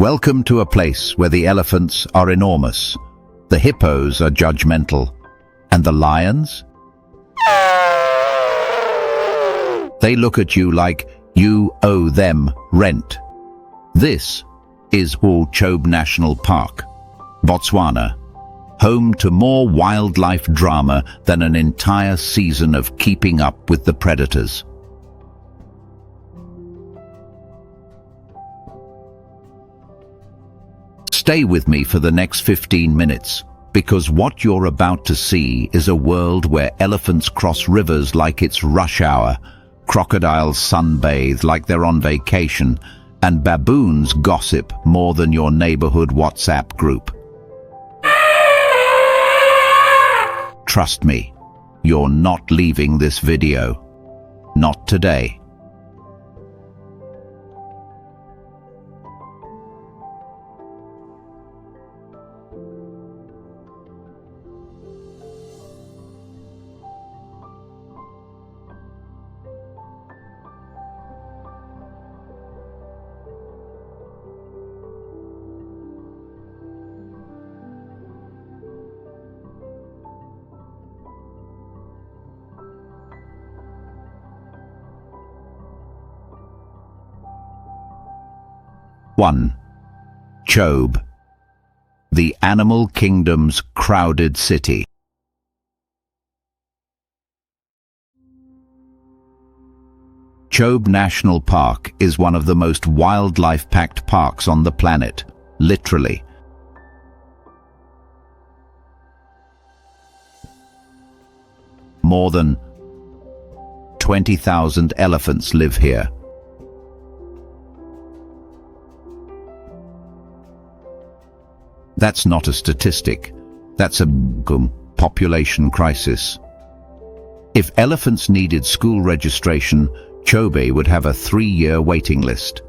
Welcome to a place where the elephants are enormous, the hippos are judgmental, and the lions? They look at you like you owe them rent. This is Chobe National Park, Botswana, home to more wildlife drama than an entire season of Keeping Up with the Predators. Stay with me for the next 15 minutes, because what you're about to see is a world where elephants cross rivers like it's rush hour, crocodiles sunbathe like they're on vacation, and baboons gossip more than your neighborhood WhatsApp group. Trust me, you're not leaving this video. Not today. One. Chobe, the animal kingdom's crowded city. Chobe National Park is one of the most wildlife-packed parks on the planet, literally. More than 20,000 elephants live here. That's not a statistic, that's a population crisis. If elephants needed school registration, Chobe would have a 3-year waiting list.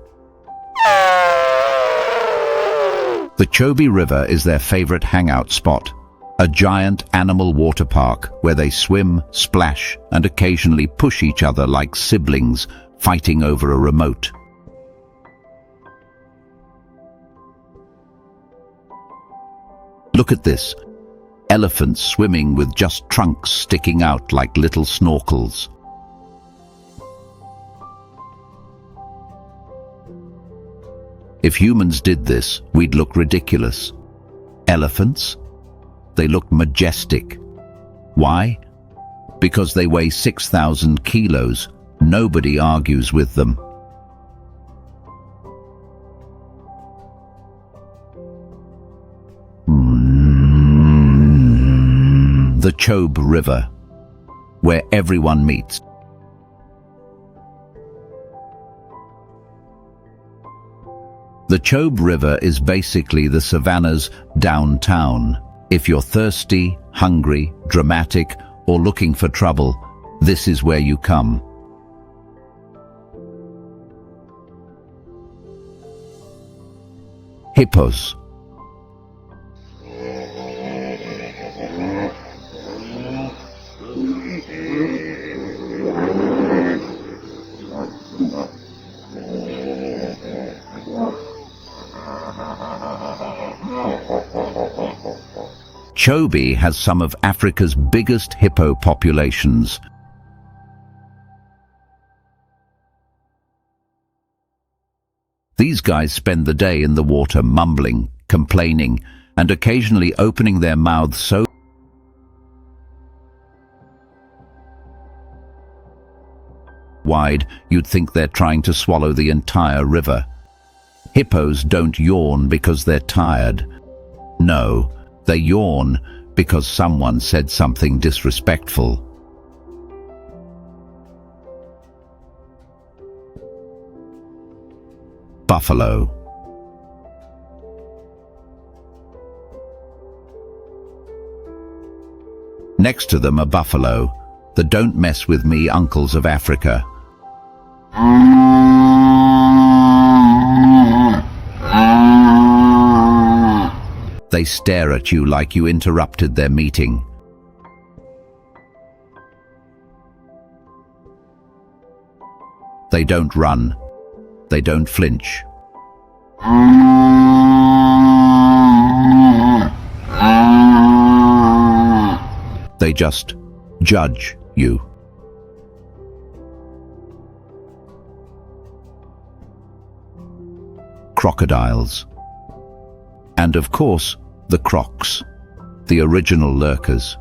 The Chobe River is their favorite hangout spot, a giant animal water park where they swim, splash, and occasionally push each other like siblings fighting over a remote. Look at this. Elephants swimming with just trunks sticking out like little snorkels. If humans did this, we'd look ridiculous. Elephants? They look majestic. Why? Because they weigh 6,000 kilos. Nobody argues with them. The Chobe River, where everyone meets. The Chobe River is basically the savannah's downtown. If you're thirsty, hungry, dramatic, or looking for trouble, this is where you come. Hippos. Chobe has some of Africa's biggest hippo populations. These guys spend the day in the water mumbling, complaining, and occasionally opening their mouths so wide you'd think they're trying to swallow the entire river. Hippos don't yawn because they're tired. No. They yawn because someone said something disrespectful. Buffalo. Next to them are buffalo, the don't mess with me uncles of Africa. They stare at you like you interrupted their meeting. They don't run. They don't flinch. They just judge you. Crocodiles. And of course, the crocs, the original lurkers.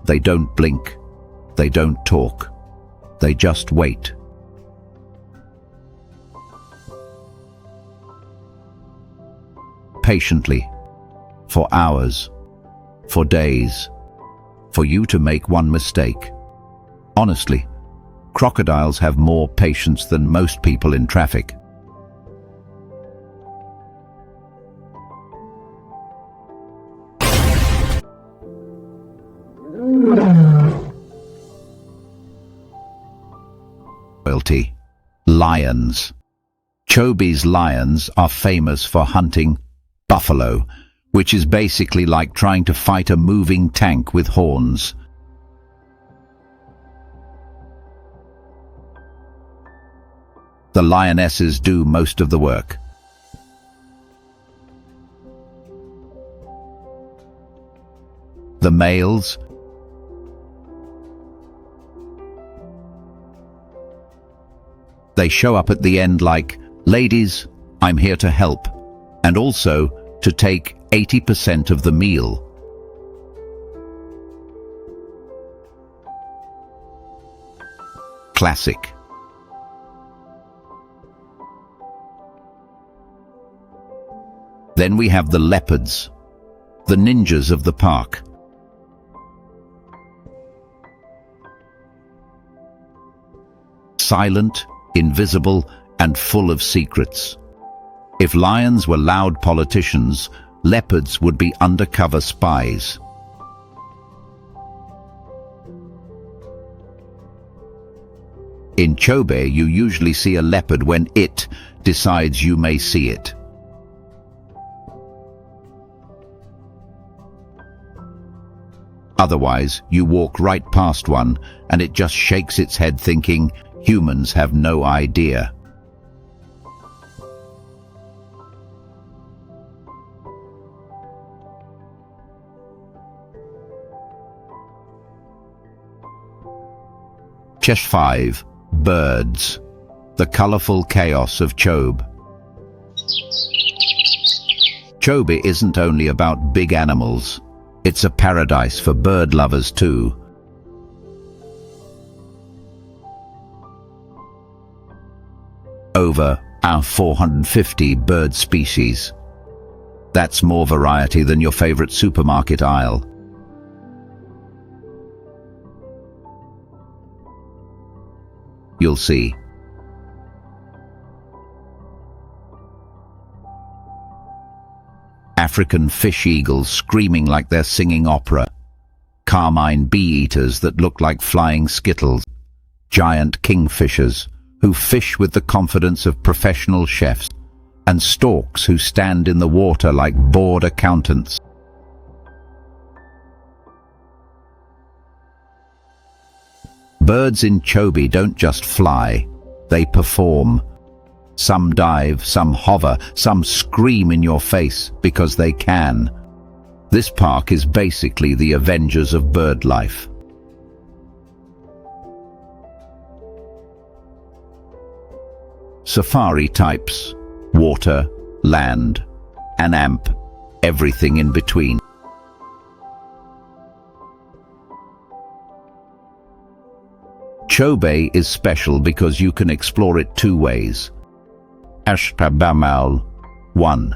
They don't blink, they don't talk, they just wait. Patiently, for hours, for days, for you to make one mistake. Honestly, crocodiles have more patience than most people in traffic. Loyalty. Lions. Chobe's lions are famous for hunting buffalo, which is basically like trying to fight a moving tank with horns. The lionesses do most of the work. The males, they show up at the end like, "Ladies, I'm here to help," and also to take 80% of the meal. Classic. Then we have the leopards, the ninjas of the park. Silent, invisible, and full of secrets. If lions were loud politicians, leopards would be undercover spies. In Chobe, you usually see a leopard when it decides you may see it. Otherwise, you walk right past one and it just shakes its head thinking, humans have no idea. Chapter 5. Birds. The colorful chaos of Chobe. Chobe isn't only about big animals. It's a paradise for bird lovers too. Over 450 bird species. That's more variety than your favorite supermarket aisle. You'll see. African fish eagles screaming like they're singing opera. Carmine bee-eaters that look like flying skittles. Giant kingfishers who fish with the confidence of professional chefs. And storks who stand in the water like bored accountants. Birds in Chobe don't just fly, they perform. Some dive, some hover, some scream in your face because they can. This park is basically the Avengers of bird life. Safari types: water, land, an amp, everything in between. Chobe is special because you can explore it two ways. Ashpabamal 1.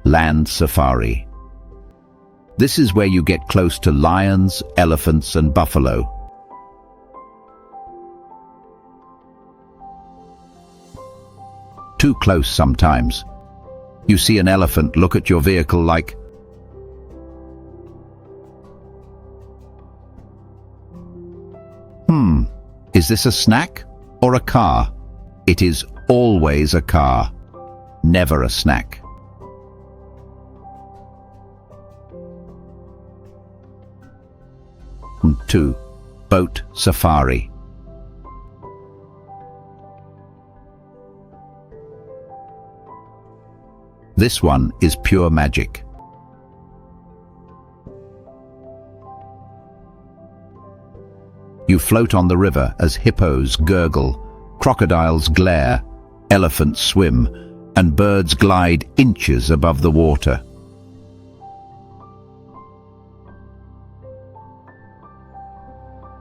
Land Safari. This is where you get close to lions, elephants, and buffalo. Too close sometimes. You see an elephant look at your vehicle like, is this a snack or a car? It is always a car, never a snack. Two. Boat Safari. This one is pure magic. You float on the river as hippos gurgle, crocodiles glare, elephants swim, and birds glide inches above the water.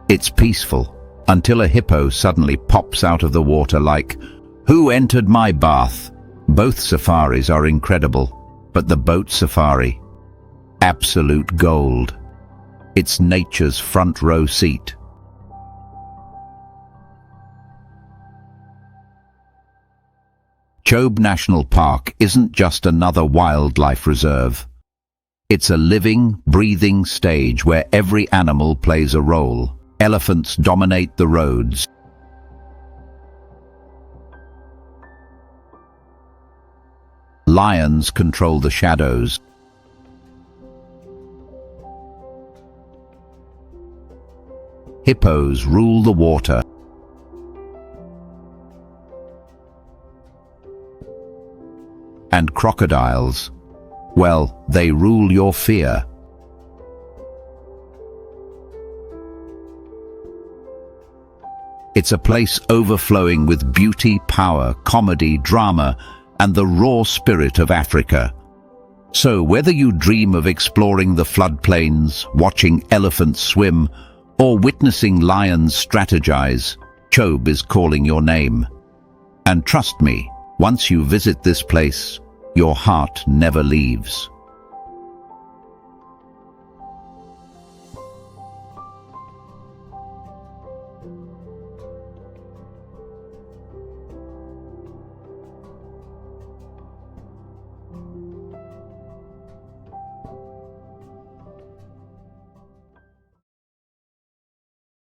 It's peaceful, until a hippo suddenly pops out of the water like, "Who entered my bath?" Both safaris are incredible, but the boat safari, absolute gold. It's nature's front row seat. Chobe National Park isn't just another wildlife reserve. It's a living, breathing stage where every animal plays a role. Elephants dominate the roads. Lions control the shadows. Hippos rule the water. And crocodiles, well, they rule your fear. It's a place overflowing with beauty, power, comedy, drama, and the raw spirit of Africa. So whether you dream of exploring the floodplains, watching elephants swim, or witnessing lions strategize, Chobe is calling your name. And trust me, once you visit this place, your heart never leaves.